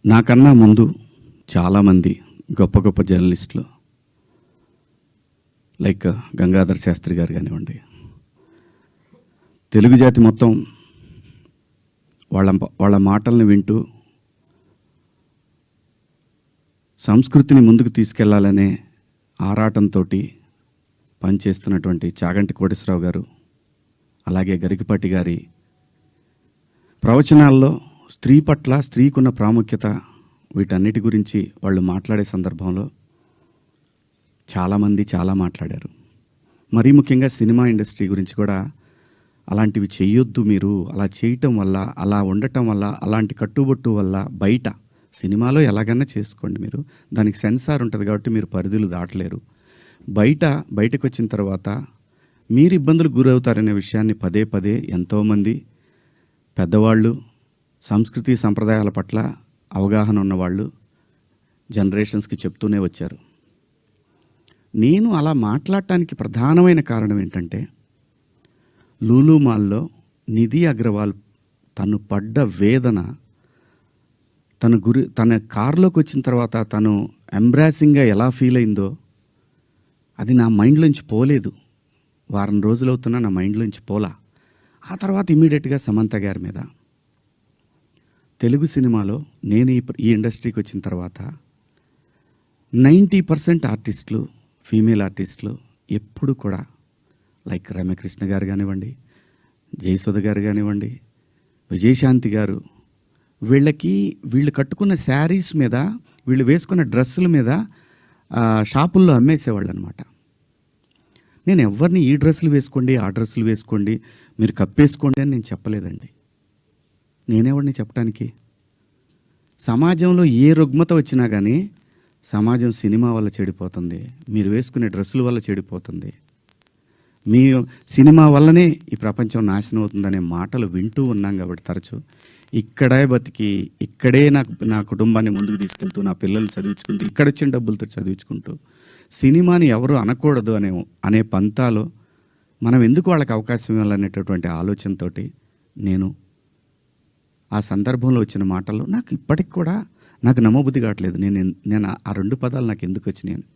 నాకన్నా ముందు చాలామంది గొప్ప గొప్ప జర్నలిస్టులు లైక్ గంగాధర్ శాస్త్రి గారు కానివ్వండి, తెలుగు జాతి మొత్తం వాళ్ళ మాటలను వింటూ సంస్కృతిని ముందుకు తీసుకెళ్లాలనే ఆరాటంతో పనిచేస్తున్నటువంటి చాగంటి కోటేశ్వరరావు గారు, అలాగే గరికపాటి గారి ప్రవచనాల్లో స్త్రీ పట్ల స్త్రీకున్న ప్రాముఖ్యత వీటన్నిటి గురించి వాళ్ళు మాట్లాడే సందర్భంలో చాలామంది చాలా మాట్లాడారు. మరీ ముఖ్యంగా సినిమా ఇండస్ట్రీ గురించి కూడా అలాంటివి చేయొద్దు, మీరు అలా చేయటం వల్ల, అలా ఉండటం వల్ల, అలాంటి కట్టుబొట్టు వల్ల బయట సినిమాలో ఎలాగైనా చేసుకోండి, మీరు దానికి సెన్సార్ ఉంటుంది కాబట్టి మీరు పరిధులు దాటలేరు, బయటకు వచ్చిన తర్వాత మీరు ఇబ్బందులకు గురవుతారనే విషయాన్ని పదే పదే ఎంతోమంది పెద్దవాళ్ళు, సంస్కృతి సంప్రదాయాల పట్ల అవగాహన ఉన్నవాళ్ళు జనరేషన్స్కి చెప్తూనే వచ్చారు. నేను అలా మాట్లాడటానికి ప్రధానమైన కారణం ఏంటంటే, లూలు మాల్లో నిధి అగర్వాల్ తను పడ్డ వేదన, తన కారులోకి వచ్చిన తర్వాత తను ఎంబ్రాసింగ్గా ఎలా ఫీల్ అయిందో అది నా మైండ్లోంచి పోలేదు. వారం రోజులు అవుతున్నా నా మైండ్లోంచి పోలా. ఆ తర్వాత ఇమీడియట్గా సమంత గారి మీద, తెలుగు సినిమాలో నేను ఈ ఇండస్ట్రీకి వచ్చిన తర్వాత 90% ఆర్టిస్టులు, ఫీమేల్ ఆర్టిస్టులు ఎప్పుడు కూడా లైక్ రమ్యకృష్ణ గారు కానివ్వండి, జయసుధ గారు కానివ్వండి, విజయశాంతి గారు, వీళ్ళు కట్టుకున్న శారీస్ మీద, వీళ్ళు వేసుకున్న డ్రెస్సుల మీద షాపుల్లో అమ్మేసేవాళ్ళు అనమాట. నేను ఎవరిని ఈ డ్రెస్సులు వేసుకోండి, ఆ డ్రెస్సులు వేసుకోండి, మీరు కప్పేసుకోండి అని నేను చెప్పలేదండి. నేనేవాడిని చెప్పడానికి? సమాజంలో ఏ రుగ్మత వచ్చినా కానీ సమాజం సినిమా వల్ల చెడిపోతుంది, మీరు వేసుకునే డ్రెస్సుల వల్ల చెడిపోతుంది, మీ సినిమా వల్లనే ఈ ప్రపంచం నాశనం అవుతుందనే మాటలు వింటూ ఉన్నాం. కాబట్టి తరచూ ఇక్కడే బతికి, ఇక్కడే నా కుటుంబాన్ని ముందుకు తీసుకెళ్తూ, నా పిల్లలు చదివించుకుంటూ, ఇక్కడొచ్చిన డబ్బులతో చదివించుకుంటూ, సినిమాని ఎవరు అనకూడదు అనే పంతాలో మనం ఎందుకు వాళ్ళకి అవకాశం ఇవ్వాలనేటటువంటి ఆలోచనతో నేను ఆ సందర్భంలో వచ్చిన మాటల్లో నాకు ఇప్పటికి కూడా నాకు నమ్మబుద్ధి కావట్లేదు. నేను ఆ రెండు పదాలు నాకు ఎందుకు వచ్చినాయని.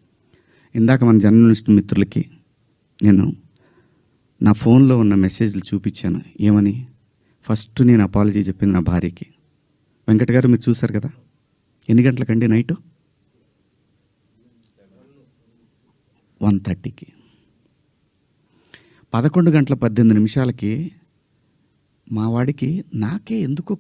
ఇందాక మన జర్నలిస్ట్ మిత్రులకి నేను నా ఫోన్లో ఉన్న మెసేజ్లు చూపించాను. ఏమని? ఫస్ట్ నేను అపాలజీ చెప్పింది నా భార్యకి. వెంకట గారు మీరు చూశారు కదా, ఎన్ని గంటలకండి? నైట్ 1:30కి. 11:18 మా వాడికి నాకే ఎందుకో